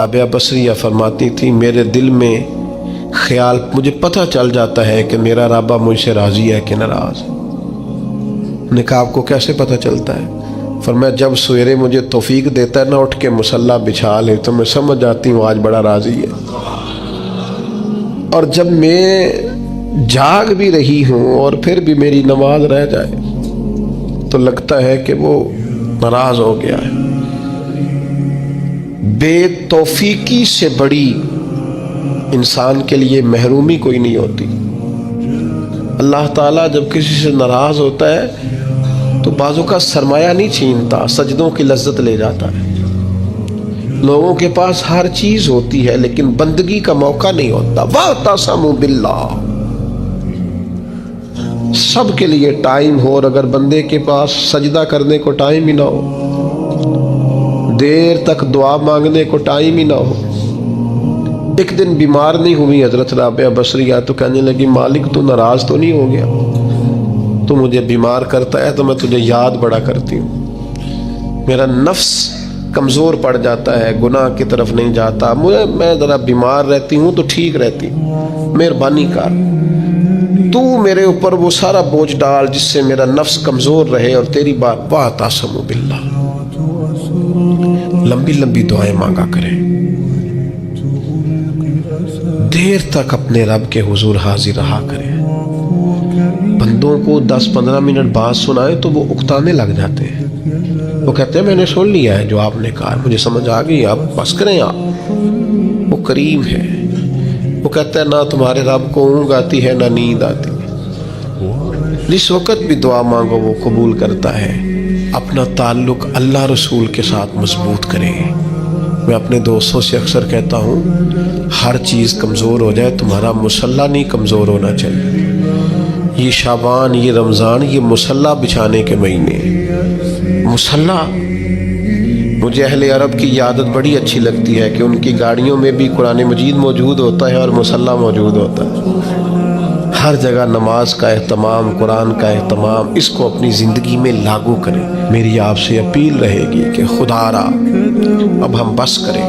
رابعہ بصریہ فرماتی تھی میرے دل میں خیال مجھے پتہ چل جاتا ہے کہ میرا رابعہ مجھ سے راضی ہے کہ ناراض ہے۔ نے کہا آپ کو کیسے پتہ چلتا ہے؟ فرمایا جب سویرے مجھے توفیق دیتا ہے نا اٹھ کے مصلی بچھا لے تو میں سمجھ جاتی ہوں آج بڑا راضی ہے، اور جب میں جاگ بھی رہی ہوں اور پھر بھی میری نماز رہ جائے تو لگتا ہے کہ وہ ناراض ہو گیا ہے۔ بے توفیقی سے بڑی انسان کے لیے محرومی کوئی نہیں ہوتی۔ اللہ تعالیٰ جب کسی سے ناراض ہوتا ہے تو بعضوں کا سرمایہ نہیں چھینتا، سجدوں کی لذت لے جاتا ہے۔ لوگوں کے پاس ہر چیز ہوتی ہے لیکن بندگی کا موقع نہیں ہوتا۔ وَاعْتَصَمُوا بِاللَّهِ، سب کے لیے ٹائم ہو، اور اگر بندے کے پاس سجدہ کرنے کو ٹائم ہی نہ ہو، دیر تک دعا مانگنے کو ٹائم ہی نہ ہو۔ ایک دن بیمار نہیں ہوئی حضرت رابعہ بصریہ تو کہنے لگی مالک تو ناراض تو نہیں ہو گیا؟ تو مجھے بیمار کرتا ہے تو میں تجھے یاد بڑا کرتی ہوں، میرا نفس کمزور پڑ جاتا ہے، گناہ کی طرف نہیں جاتا، میں ذرا بیمار رہتی ہوں تو ٹھیک رہتی ہوں، مہربانی کر تو میرے اوپر وہ سارا بوجھ ڈال جس سے میرا نفس کمزور رہے اور تیری بات وَاعْتَصِمُوا بِاللَّهِ۔ لمبی لمبی دعائیں مانگا کریں، دیر تک اپنے رب کے حضور حاضر رہا کریں۔ بندوں کو 10-15 منٹ بات سنائے تو وہ اکتانے لگ جاتے ہیں، وہ کہتے ہیں میں نے سن لیا ہے جو آپ نے کہا، مجھے سمجھ آ گئی، آپ بس کریں۔ آپ وہ کریم ہے، وہ کہتا ہے نہ تمہارے رب کو اونگ آتی ہے نہ نیند آتی ہے، جس وقت بھی دعا مانگو وہ قبول کرتا ہے۔ اپنا تعلق اللہ رسول کے ساتھ مضبوط کریں۔ میں اپنے دوستوں سے اکثر کہتا ہوں ہر چیز کمزور ہو جائے تمہارا مصلی نہیں کمزور ہونا چاہیے۔ یہ شعبان، یہ رمضان، یہ مصلی بچھانے کے مہینے، مصلی مجھے اہل عرب کی عادت بڑی اچھی لگتی ہے کہ ان کی گاڑیوں میں بھی قرآن مجید موجود ہوتا ہے اور مصلی موجود ہوتا ہے۔ ہر جگہ نماز کا اہتمام، قرآن کا اہتمام، اس کو اپنی زندگی میں لاگو کریں۔ میری آپ سے اپیل رہے گی کہ خدا را اب ہم بس کریں،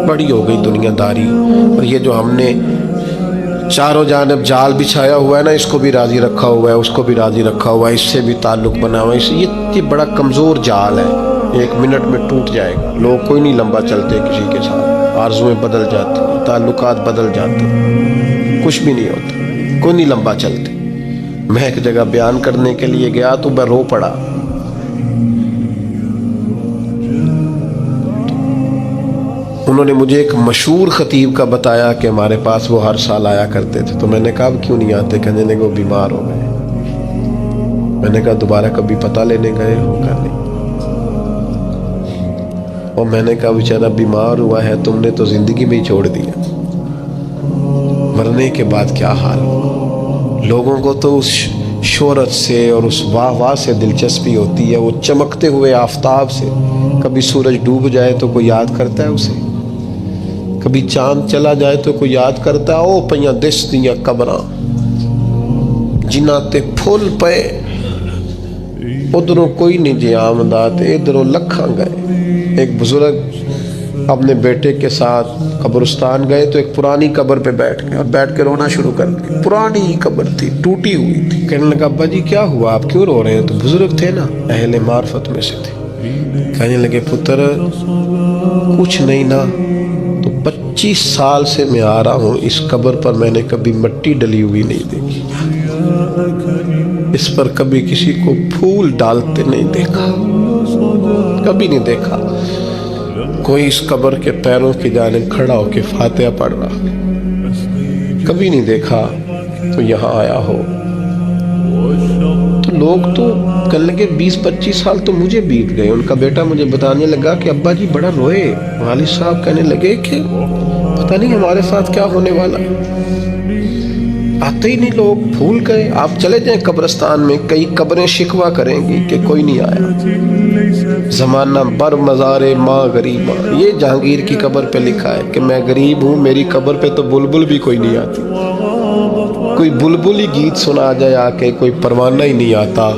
بڑی ہو گئی دنیا داری، اور یہ جو ہم نے چاروں جانب جال بچھایا ہوا ہے نا، اس کو بھی راضی رکھا ہوا ہے، اس کو بھی راضی رکھا ہوا ہے، اس سے بھی تعلق بنا ہوا ہے، یہ بڑا کمزور جال ہے، ایک منٹ میں ٹوٹ جائے گا۔ لوگ کوئی نہیں لمبا چلتے کسی کے ساتھ، آرزویں بدل جاتی، تعلقات بدل جاتے، کچھ بھی نہیں ہوتا، کوئی نہیں لمبا چلتے۔ میں ایک جگہ بیان کرنے کے لیے گیا تو میں رو پڑا۔ انہوں نے مجھے ایک مشہور خطیب کا بتایا کہ ہمارے پاس وہ ہر سال آیا کرتے تھے، تو میں نے کہا کیوں نہیں آتے؟ کہنے لگے وہ بیمار ہو گئے۔ میں نے کہا دوبارہ کبھی پتہ لینے گئے ہو؟ کہا نہیں۔ اور میں نے کہا بیچارہ بیمار ہوا ہے، تم نے تو زندگی میں ہی چھوڑ دیا، مرنے کے بعد کیا حال ہوگا؟ لوگوں کو تو اس شہرت سے اور اس واہ واہ سے دلچسپی ہوتی ہے، وہ چمکتے ہوئے آفتاب سے، کبھی سورج ڈوب جائے تو کوئی یاد کرتا ہے اسے، کبھی چاند چلا جائے تو کوئی یاد کرتا ہے۔ او پیاں دس دیاں قبراں جنہاں تے پھول پے، ادھروں کوئی نہیں جی آمدات، ادھروں لکھاں گئے۔ ایک بزرگ اپنے بیٹے کے ساتھ قبرستان گئے تو ایک پرانی قبر پہ بیٹھ گئے اور بیٹھ کے رونا شروع کر دیا۔ پرانی قبر تھی، ٹوٹی ہوئی تھی۔ کہنے لگا ابا جی کیا ہوا، آپ کیوں رو رہے ہیں؟ تو بزرگ تھے نا، اہل معرفت میں سے تھے۔ کہنے لگے پتر کچھ نہیں نا، تو 25 سال سے میں آ رہا ہوں، اس قبر پر میں نے کبھی مٹی ڈلی ہوئی نہیں دیکھی، اس پر کبھی کسی کو پھول ڈالتے نہیں دیکھا، کبھی نہیں دیکھا کوئی اس قبر کے پیروں کی جانب کھڑا ہو کے فاتحہ پڑھ رہا، کبھی نہیں دیکھا تو یہاں آیا ہو۔ تو لوگ تو کہنے لگے 20-25 سال تو مجھے بیت گئے۔ ان کا بیٹا مجھے بتانے لگا کہ ابا جی بڑا روئے۔ والد صاحب کہنے لگے کہ پتہ نہیں ہمارے ساتھ کیا ہونے والا، آتے ہی نہیں لوگ، بھول گئے۔ آپ چلے جائیں قبرستان میں، کئی قبریں شکوہ کریں گی کہ کوئی نہیں آیا۔ زمانہ بر مزار ماں غریباں، یہ جہانگیر کی قبر پہ لکھا ہے کہ میں غریب ہوں، میری قبر پہ تو بلبل بھی کوئی نہیں آتی، کوئی بلبل ہی گیت سنا جائے آ کے، کوئی پروانہ ہی نہیں آتا۔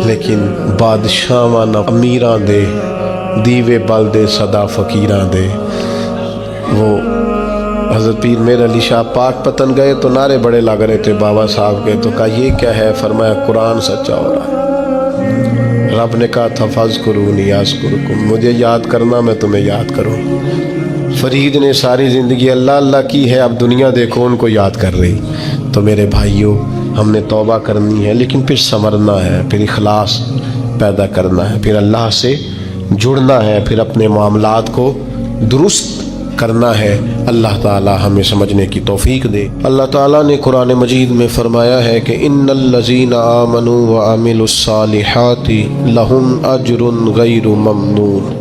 لیکن بادشاہاں نہ امیراں دے، دیوے بل دے صدا فقیراں دے۔ وہ حضرت پیر میر علی شاہ پاک پتن گئے تو نعرے بڑے لگ رہے تھے بابا صاحب کے، تو کہا یہ کیا ہے؟ فرمایا قرآن سچا ہو رہا ہے۔ رب نے کہا تھا فاذکرونی اذکرکم، مجھے یاد کرنا میں تمہیں یاد کروں۔ فرید نے ساری زندگی اللہ اللہ کی ہے، اب دنیا دیکھو ان کو یاد کر رہی۔ تو میرے بھائیوں، ہم نے توبہ کرنی ہے، لیکن پھر سنورنا ہے، پھر اخلاص پیدا کرنا ہے، پھر اللہ سے جڑنا ہے، پھر اپنے معاملات کو درست کرنا ہے۔ اللہ تعالی ہمیں سمجھنے کی توفیق دے۔ اللہ تعالیٰ نے قرآن مجید میں فرمایا ہے کہ ان الذین آمنوا وعملوا الصالحات لہم اجر غیر ممنون۔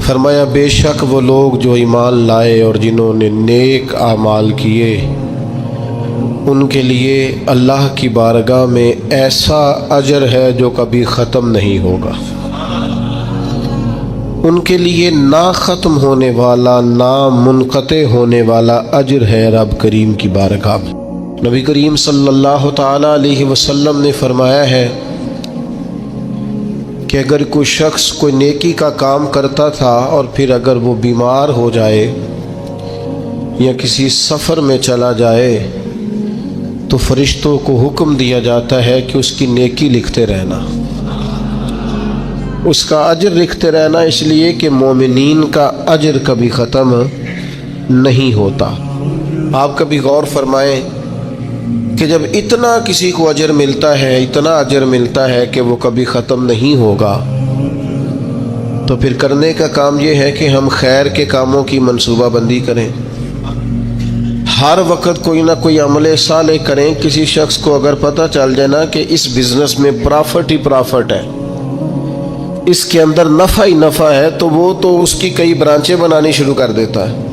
فرمایا بے شک وہ لوگ جو ایمان لائے اور جنہوں نے نیک اعمال کیے، ان کے لیے اللہ کی بارگاہ میں ایسا اجر ہے جو کبھی ختم نہیں ہوگا۔ ان کے لیے نہ ختم ہونے والا، نہ منقطع ہونے والا اجر ہے رب کریم کی بارگاہ میں۔ نبی کریم صلی اللہ تعالی علیہ وسلم نے فرمایا ہے کہ اگر کوئی شخص کوئی نیکی کا کام کرتا تھا اور پھر اگر وہ بیمار ہو جائے یا کسی سفر میں چلا جائے تو فرشتوں کو حکم دیا جاتا ہے کہ اس کی نیکی لکھتے رہنا، اس کا اجر لکھتے رہنا، اس لیے کہ مومنین کا اجر کبھی ختم نہیں ہوتا۔ آپ کبھی غور فرمائیں کہ جب اتنا کسی کو اجر ملتا ہے، اتنا اجر ملتا ہے کہ وہ کبھی ختم نہیں ہوگا، تو پھر کرنے کا کام یہ ہے کہ ہم خیر کے کاموں کی منصوبہ بندی کریں، ہر وقت کوئی نہ کوئی عمل صالح کریں۔ کسی شخص کو اگر پتہ چل جائے نا کہ اس بزنس میں پرافٹ ہی پرافٹ ہے، اس کے اندر نفع ہی نفع ہے، تو وہ تو اس کی کئی برانچیں بنانی شروع کر دیتا ہے۔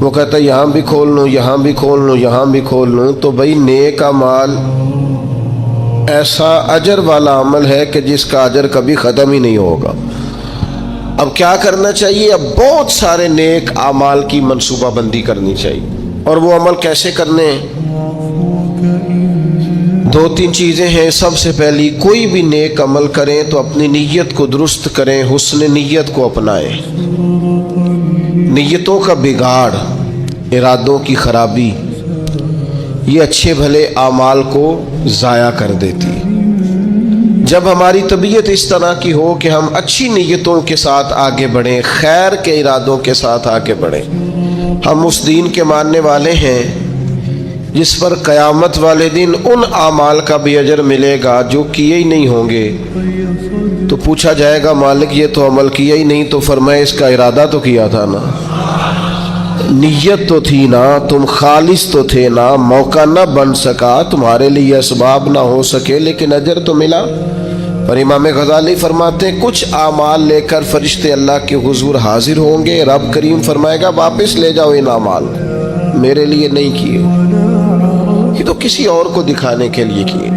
وہ کہتا ہے یہاں بھی کھول لوں، یہاں بھی کھول لوں، یہاں بھی کھول لوں۔ تو بھائی نیک اعمال ایسا اجر والا عمل ہے کہ جس کا اجر کبھی ختم ہی نہیں ہوگا۔ اب کیا کرنا چاہیے؟ اب بہت سارے نیک اعمال کی منصوبہ بندی کرنی چاہیے۔ اور وہ عمل کیسے کرنے ہیں؟ دو تین چیزیں ہیں۔ سب سے پہلی، کوئی بھی نیک عمل کریں تو اپنی نیت کو درست کریں، حسن نیت کو اپنائیں۔ نیتوں کا بگاڑ، ارادوں کی خرابی، یہ اچھے بھلے اعمال کو ضائع کر دیتی۔ جب ہماری طبیعت اس طرح کی ہو کہ ہم اچھی نیتوں کے ساتھ آگے بڑھیں، خیر کے ارادوں کے ساتھ آگے بڑھیں، ہم اس دین کے ماننے والے ہیں جس پر قیامت والے دن ان اعمال کا بھی اجر ملے گا جو کیے ہی نہیں ہوں گے۔ تو پوچھا جائے گا مالک یہ تو عمل کیا ہی نہیں، تو فرمائے اس کا ارادہ تو کیا تھا نا، نیت تو تھی نا، تم خالص تو تھے نا، موقع نہ بن سکا، تمہارے لیے اسباب نہ ہو سکے، لیکن اجر تو ملا۔ اور امام غزالی فرماتے ہیں کچھ اعمال لے کر فرشتے اللہ کے حضور حاضر ہوں گے، رب کریم فرمائے گا واپس لے جاؤ ان اعمال، میرے لیے نہیں کیے، یہ تو کسی اور کو دکھانے کے لیے کیے۔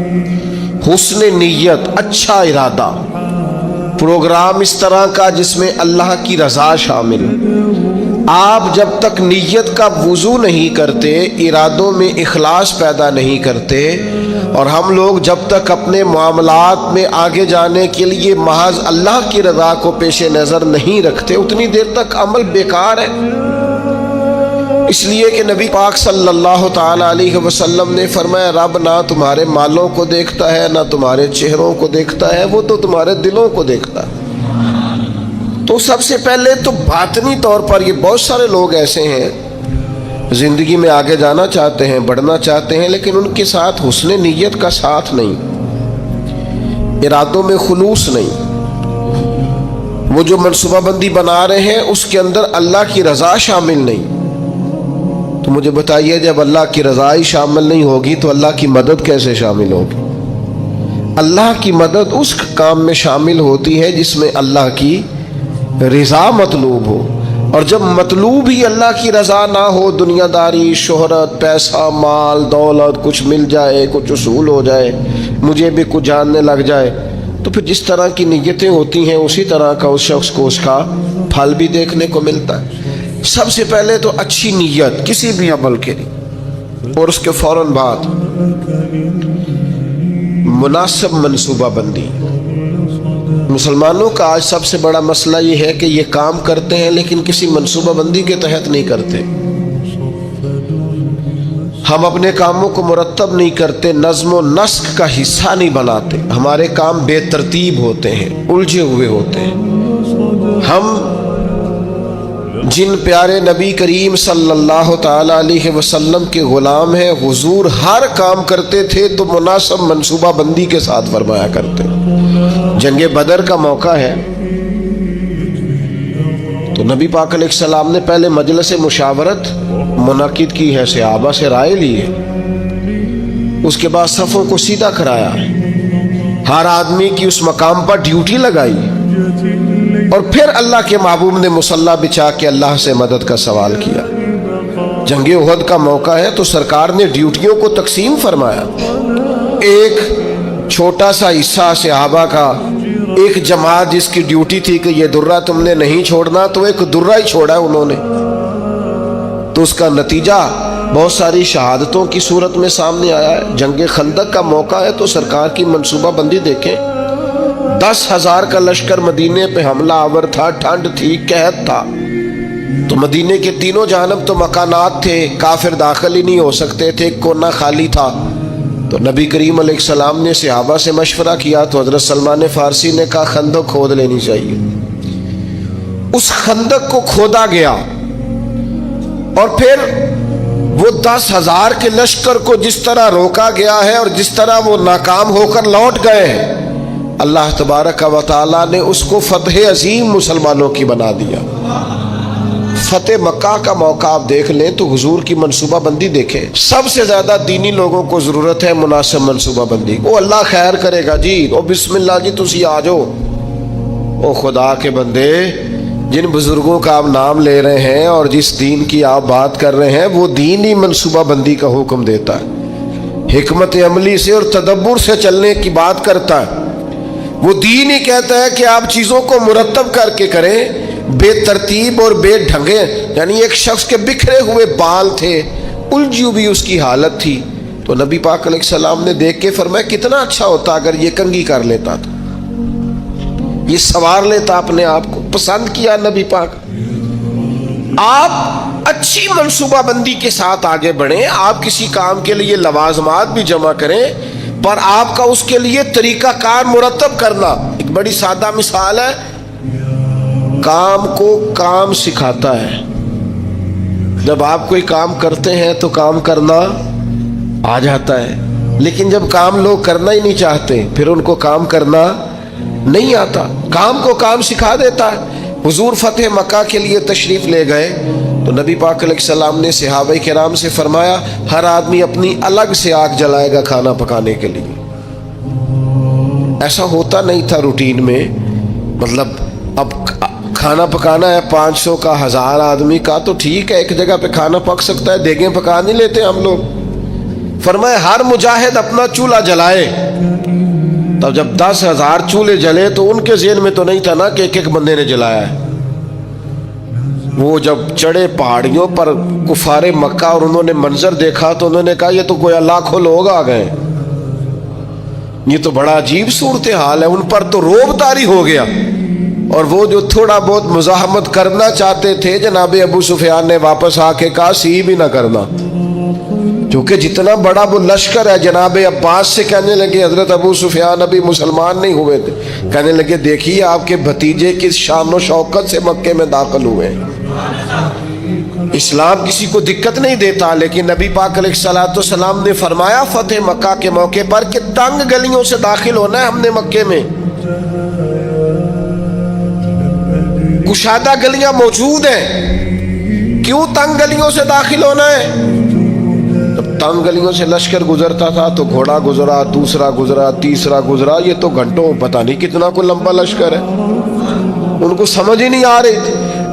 حسن نیت، اچھا ارادہ، پروگرام اس طرح کا جس میں اللہ کی رضا شامل۔ آپ جب تک نیت کا وضو نہیں کرتے، ارادوں میں اخلاص پیدا نہیں کرتے، اور ہم لوگ جب تک اپنے معاملات میں آگے جانے کے لیے محض اللہ کی رضا کو پیش نظر نہیں رکھتے، اتنی دیر تک عمل بیکار ہے۔ اس لیے کہ نبی پاک صلی اللہ تعالی علیہ وسلم نے فرمایا رب نہ تمہارے مالوں کو دیکھتا ہے، نہ تمہارے چہروں کو دیکھتا ہے، وہ تو تمہارے دلوں کو دیکھتا ہے۔ تو سب سے پہلے تو باطنی طور پر یہ بہت سارے لوگ ایسے ہیں زندگی میں آگے جانا چاہتے ہیں، بڑھنا چاہتے ہیں، لیکن ان کے ساتھ حسن نیت کا ساتھ نہیں، ارادوں میں خلوص نہیں، وہ جو منصوبہ بندی بنا رہے ہیں اس کے اندر اللہ کی رضا شامل نہیں۔ تو مجھے بتائیے جب اللہ کی رضا ہی شامل نہیں ہوگی تو اللہ کی مدد کیسے شامل ہوگی؟ اللہ کی مدد اس کام میں شامل ہوتی ہے جس میں اللہ کی رضا مطلوب ہو، اور جب مطلوب ہی اللہ کی رضا نہ ہو، دنیا داری، شہرت، پیسہ، مال، دولت، کچھ مل جائے، کچھ اصول ہو جائے، مجھے بھی کچھ جاننے لگ جائے، تو پھر جس طرح کی نیتیں ہوتی ہیں اسی طرح کا اس شخص کو اس کا پھل بھی دیکھنے کو ملتا ہے۔ سب سے پہلے تو اچھی نیت کسی بھی عمل کے لیے، اور اس کے فوراً بعد مناسب منصوبہ بندی۔ مسلمانوں کا آج سب سے بڑا مسئلہ یہ ہے کہ یہ کام کرتے ہیں لیکن کسی منصوبہ بندی کے تحت نہیں کرتے. ہم اپنے کاموں کو مرتب نہیں کرتے، نظم و نسق کا حصہ نہیں بناتے، ہمارے کام بے ترتیب ہوتے ہیں، الجھے ہوئے ہوتے ہیں. ہم جن پیارے نبی کریم صلی اللہ تعالی علیہ وسلم کے غلام ہیں، حضور ہر کام کرتے تھے تو مناسب منصوبہ بندی کے ساتھ فرمایا کرتے. جنگ بدر کا موقع ہے تو نبی پاک علیہ السلام نے پہلے مجلس مشاورت منعقد کی ہے، صحابہ سے رائے لی ہے، اس کے بعد صفوں کو سیدھا کرایا، ہر آدمی کی اس مقام پر ڈیوٹی لگائی، اور پھر اللہ کے محبوب نے مصلی بچھا کے اللہ سے مدد کا سوال کیا. جنگ احد کا موقع ہے تو سرکار نے ڈیوٹیوں کو تقسیم فرمایا. ایک چھوٹا سا حصہ صحابہ کا، ایک جماعت جس کی ڈیوٹی تھی کہ یہ درہ تم نے نہیں چھوڑنا، تو ایک درہ ہی چھوڑا انہوں نے، تو اس کا نتیجہ بہت ساری شہادتوں کی صورت میں سامنے آیا ہے. جنگ خندق کا موقع ہے تو سرکار کی منصوبہ بندی دیکھیں. 10,000 کا لشکر مدینے پہ حملہ آور تھا، ٹھنڈ تھی، قحط تھا، تو مدینے کے تینوں جانب تو مکانات تھے، کافر داخل ہی نہیں ہو سکتے تھے، کونا خالی تھا. تو نبی کریم علیہ السلام نے صحابہ سے مشورہ کیا تو حضرت سلمان فارسی نے کہا خندق کھود لینی چاہیے. اس خندق کو کھودا گیا اور پھر وہ 10,000 کے لشکر کو جس طرح روکا گیا ہے اور جس طرح وہ ناکام ہو کر لوٹ گئے ہیں، اللہ تبارک و تعالیٰ نے اس کو فتح عظیم مسلمانوں کی بنا دیا. فتح مکہ کا موقع آپ دیکھ لیں تو حضور کی منصوبہ بندی دیکھیں. سب سے زیادہ دینی لوگوں کو ضرورت ہے مناسب منصوبہ بندی. او اللہ خیر کرے گا جی، او بسم اللہ جی تسی آ جاؤ. او خدا کے بندے، جن بزرگوں کا آپ نام لے رہے ہیں اور جس دین کی آپ بات کر رہے ہیں، وہ دین ہی منصوبہ بندی کا حکم دیتا ہے، حکمت عملی سے اور تدبر سے چلنے کی بات کرتا ہے. وہ دین ہی کہتا ہے کہ آپ چیزوں کو مرتب کر کے کریں، بے ترتیب اور بے ڈھنگے. یعنی ایک شخص کے بکھرے ہوئے بال تھے، الجھی ہوئی اس کی حالت تھی، تو نبی پاک علیہ السلام نے دیکھ کے فرمایا کتنا اچھا ہوتا اگر یہ کنگھی کر لیتا تھا، یہ سوار لیتا اپنے آپ کو. پسند کیا نبی پاک. آپ اچھی منصوبہ بندی کے ساتھ آگے بڑھیں. آپ کسی کام کے لیے لوازمات بھی جمع کریں، پر آپ کا اس کے لیے طریقہ کار مرتب کرنا. ایک بڑی سادہ مثال ہے، کام کو کام سکھاتا ہے. جب آپ کوئی کام کرتے ہیں تو کام کرنا آ جاتا ہے، لیکن جب کام لوگ کرنا ہی نہیں چاہتے پھر ان کو کام کرنا نہیں آتا. کام کو کام سکھا دیتا ہے. حضور فتح مکہ کے لیے تشریف لے گئے تو نبی پاک علیہ السلام نے صحابہ کرام سے فرمایا ہر آدمی اپنی الگ سے آگ جلائے گا کھانا پکانے کے لیے. ایسا ہوتا نہیں تھا روٹین میں. مطلب اب کھانا پکانا ہے 500 کا، 1000 آدمی کا، تو ٹھیک ہے ایک جگہ پہ کھانا پک سکتا ہے، دیگیں پکا نہیں لیتے ہم لوگ. فرمایا ہر مجاہد اپنا چولہا جلائے. تب جب 10,000 چولہے جلے تو ان کے ذہن میں تو نہیں تھا نا کہ ایک ایک بندے نے جلایا ہے. وہ جب چڑھے پہاڑیوں پر کفار مکہ اور انہوں نے منظر دیکھا تو انہوں نے کہا یہ تو گویا لاکھوں لوگ آ گئے، یہ تو بڑا عجیب صورتحال ہے. ان پر تو روب طاری ہو گیا، اور وہ جو تھوڑا بہت مزاحمت کرنا چاہتے تھے جناب ابو سفیان نے واپس آ کے کہا سی بھی نہ کرنا، کیونکہ جتنا بڑا وہ لشکر ہے. جناب عباس سے کہنے لگے حضرت ابو سفیان ابھی مسلمان نہیں ہوئے تھے، کہنے لگے دیکھیے آپ کے بھتیجے کس شان و شوکت سے مکے میں داخل ہوئے. اسلام کسی کو دقت نہیں دیتا، لیکن نبی پاک علیہ الصلوۃ والسلام نے فرمایا فتح مکہ کے موقع پر کہ تنگ گلیوں سے داخل ہونا ہے ہم نے مکے میں. کشادہ گلیاں موجود ہیں، کیوں تنگ گلیوں سے داخل ہونا ہے؟ جب تنگ گلیوں سے لشکر گزرتا تھا تو گھوڑا گزرا، دوسرا گزرا، تیسرا گزرا، یہ تو گھنٹوں پتہ نہیں کتنا کوئی لمبا لشکر ہے، ان کو سمجھ ہی نہیں آ رہی تھی.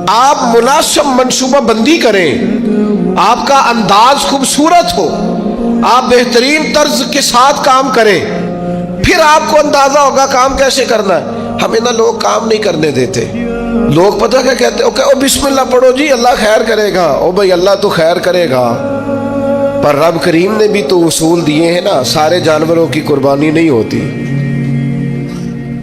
آپ مناسب منصوبہ بندی کریں، آپ کا انداز خوبصورت ہو، آپ بہترین طرز کے ساتھ کام کریں، پھر آپ کو اندازہ ہوگا کام کیسے کرنا ہے. ہمیں نہ لوگ کام نہیں کرنے دیتے. لوگ پتہ کیا کہتے ہیں، او بسم اللہ پڑھو جی اللہ خیر کرے گا. او بھائی اللہ تو خیر کرے گا، پر رب کریم نے بھی تو اصول دیے ہیں نا. سارے جانوروں کی قربانی نہیں ہوتی.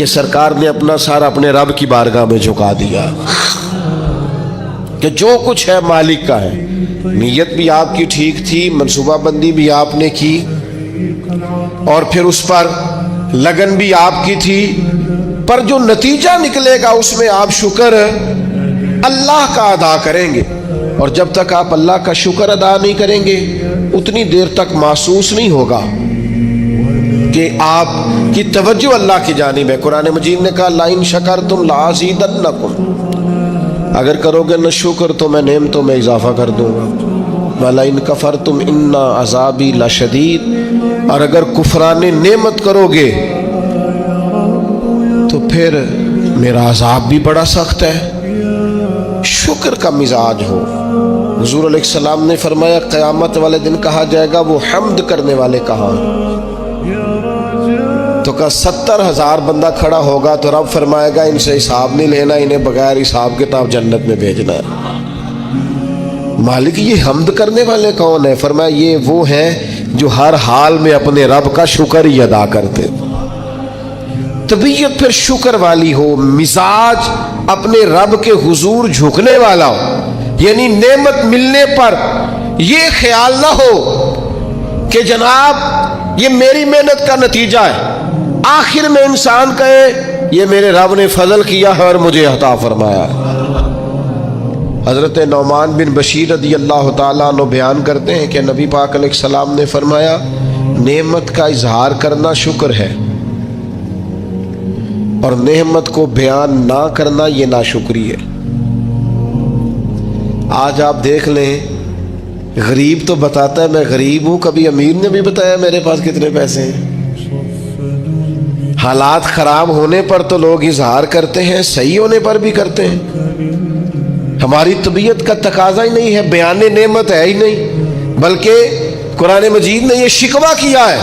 کہ سرکار نے اپنا سارا اپنے رب کی بارگاہ میں جھکا دیا کہ جو کچھ ہے مالک کا ہے. نیت بھی آپ کی ٹھیک تھی, منصوبہ بندی بھی آپ نے کی, اور پھر اس پر لگن بھی آپ کی تھی, پر جو نتیجہ نکلے گا اس میں آپ شکر اللہ کا ادا کریں گے. اور جب تک آپ اللہ کا شکر ادا نہیں کریں گے اتنی دیر تک محسوس نہیں ہوگا کہ آپ کی توجہ اللہ کی جانب ہے. قرآن مجید نے کہا لَئِن شَكَرْتُمْ لَأَزِيدَنَّكُمْ, اگر کرو گے نہ شکر تو میں نعمتوں میں اضافہ کر دوں گا. وَلَئِن كَفَرْتُمْ إِنَّ عَذَابِي لَشَدِيدٌ, اور اگر کفران نعمت کرو گے تو پھر میرا عذاب بھی بڑا سخت ہے. شکر کا مزاج ہو. حضور علیہ السلام نے فرمایا قیامت والے دن کہا جائے گا وہ حمد کرنے والے کہاں ہیں؟ تو کہا 70,000 بندہ کھڑا ہوگا تو رب فرمائے گا ان سے حساب نہیں لینا, انہیں بغیر حساب کتاب جنت میں بھیجنا ہے. مالک یہ حمد کرنے والے کون ہیں؟ فرمایا یہ وہ ہیں جو ہر حال میں اپنے رب کا شکر ہی ادا کرتے. طبیعت پھر شکر والی ہو, مزاج اپنے رب کے حضور جھکنے والا ہو, یعنی نعمت ملنے پر یہ خیال نہ ہو کہ جناب یہ میری محنت کا نتیجہ ہے, آخر میں انسان کہے یہ میرے رب نے فضل کیا ہے اور مجھے عطا فرمایا ہے. حضرت نعمان بن بشیر رضی اللہ تعالیٰ عنہ بیان کرتے ہیں کہ نبی پاک علیہ السلام نے فرمایا نعمت کا اظہار کرنا شکر ہے اور نعمت کو بیان نہ کرنا یہ ناشکری ہے. آج آپ دیکھ لیں, غریب تو بتاتا ہے میں غریب ہوں, کبھی امیر نے بھی بتایا میرے پاس کتنے پیسے ہیں. حالات خراب ہونے پر تو لوگ اظہار کرتے ہیں, صحیح ہونے پر بھی کرتے ہیں. ہماری طبیعت کا تقاضا ہی نہیں ہے, بیان نعمت ہے ہی نہیں, بلکہ قرآن مجید نے یہ شکوہ کیا ہے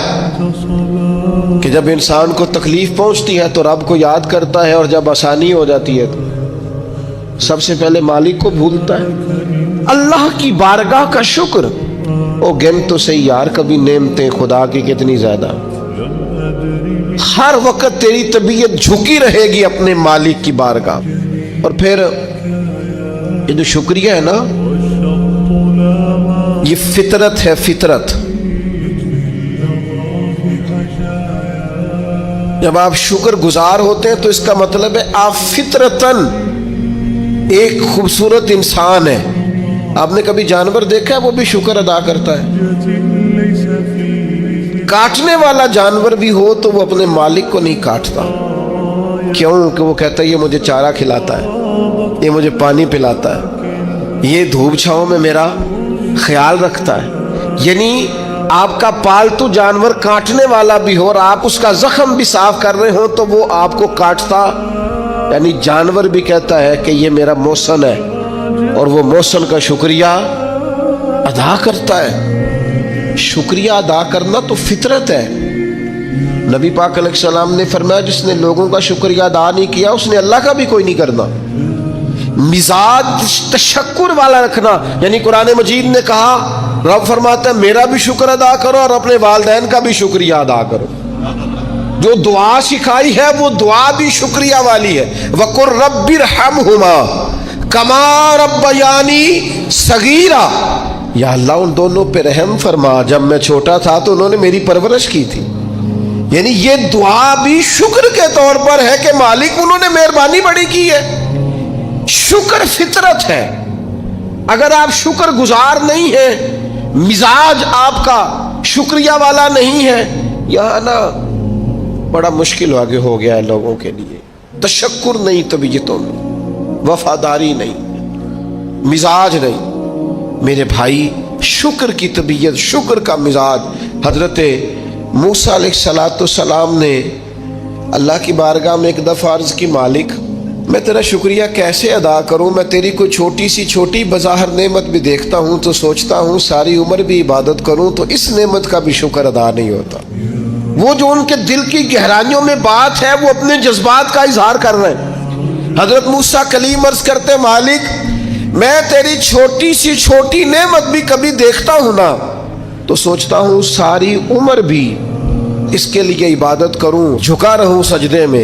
کہ جب انسان کو تکلیف پہنچتی ہے تو رب کو یاد کرتا ہے, اور جب آسانی ہو جاتی ہے تو سب سے پہلے مالک کو بھولتا ہے. اللہ کی بارگاہ کا شکر, او گن تو صحیح یار کبھی نعمتیں خدا کی کتنی زیادہ. ہر وقت تیری طبیعت جھکی رہے گی اپنے مالک کی بارگاہ. اور پھر یہ جو شکریہ ہے نا یہ فطرت ہے, فطرت. جب آپ شکر گزار ہوتے ہیں تو اس کا مطلب ہے آپ فطرتاً ایک خوبصورت انسان ہے. آپ نے کبھی جانور دیکھا ہے وہ بھی شکر ادا کرتا ہے؟ کاٹنے والا جانور بھی ہو تو وہ اپنے مالک کو نہیں کاٹتا. کیوں؟ کہ وہ کہتا ہے یہ مجھے چارہ کھلاتا ہے, یہ مجھے پانی پلاتا ہے, یہ دھوپ چھاؤں میں میرا خیال رکھتا ہے. یعنی آپ کا پالتو جانور کاٹنے والا بھی ہو اور آپ اس کا زخم بھی صاف کر رہے ہو تو وہ آپ کو کاٹتا, یعنی جانور بھی کہتا ہے کہ یہ میرا محسن ہے اور وہ محسن کا شکریہ ادا کرتا ہے. شکریہ ادا کرنا تو فطرت ہے. نبی پاک علیہ السلام نے فرمایا جس نے لوگوں کا شکریہ ادا نہیں کیا اس نے اللہ کا بھی کوئی نہیں کرنا. مزاج تشکر والا رکھنا, یعنی قرآن مجید نے کہا, رب فرماتا ہے میرا بھی شکر ادا کرو اور اپنے والدین کا بھی شکریہ ادا کرو. جو دعا سکھائی ہے وہ دعا بھی شکریہ والی ہے. وَقُلْ رَبِّ ارْحَمْهُمَا كَمَا رَبَّيَانِي صَغِيرًا, یا اللہ ان دونوں پہ رحم فرما, جب میں چھوٹا تھا تو انہوں نے میری پرورش کی تھی. یعنی یہ دعا بھی شکر کے طور پر ہے کہ مالک انہوں نے مہربانی بڑی کی ہے. شکر فطرت ہے. اگر آپ شکر گزار نہیں ہیں, مزاج آپ کا شکریہ والا نہیں ہے, یہاں نا بڑا مشکل آگے ہو گیا ہے لوگوں کے لیے. تشکر نہیں طبیعتوں میں, وفاداری نہیں, مزاج نہیں. میرے بھائی شکر کی طبیعت, شکر کا مزاج. حضرت موسیٰ علیہ السلام نے اللہ کی بارگاہ میں ایک دفعہ عرض کی, مالک میں تیرا شکریہ کیسے ادا کروں, میں تیری کوئی چھوٹی سی چھوٹی بظاہر نعمت بھی دیکھتا ہوں تو سوچتا ہوں ساری عمر بھی عبادت کروں تو اس نعمت کا بھی شکر ادا نہیں ہوتا. وہ جو ان کے دل کی گہرائیوں میں بات ہے وہ اپنے جذبات کا اظہار کر رہے ہیں. حضرت موسیٰ کلیم عرض کرتے, مالک میں تیری چھوٹی سی چھوٹی نعمت بھی کبھی دیکھتا ہوں نا تو سوچتا ہوں ساری عمر بھی اس کے لیے عبادت کروں, جھکا رہوں سجدے میں,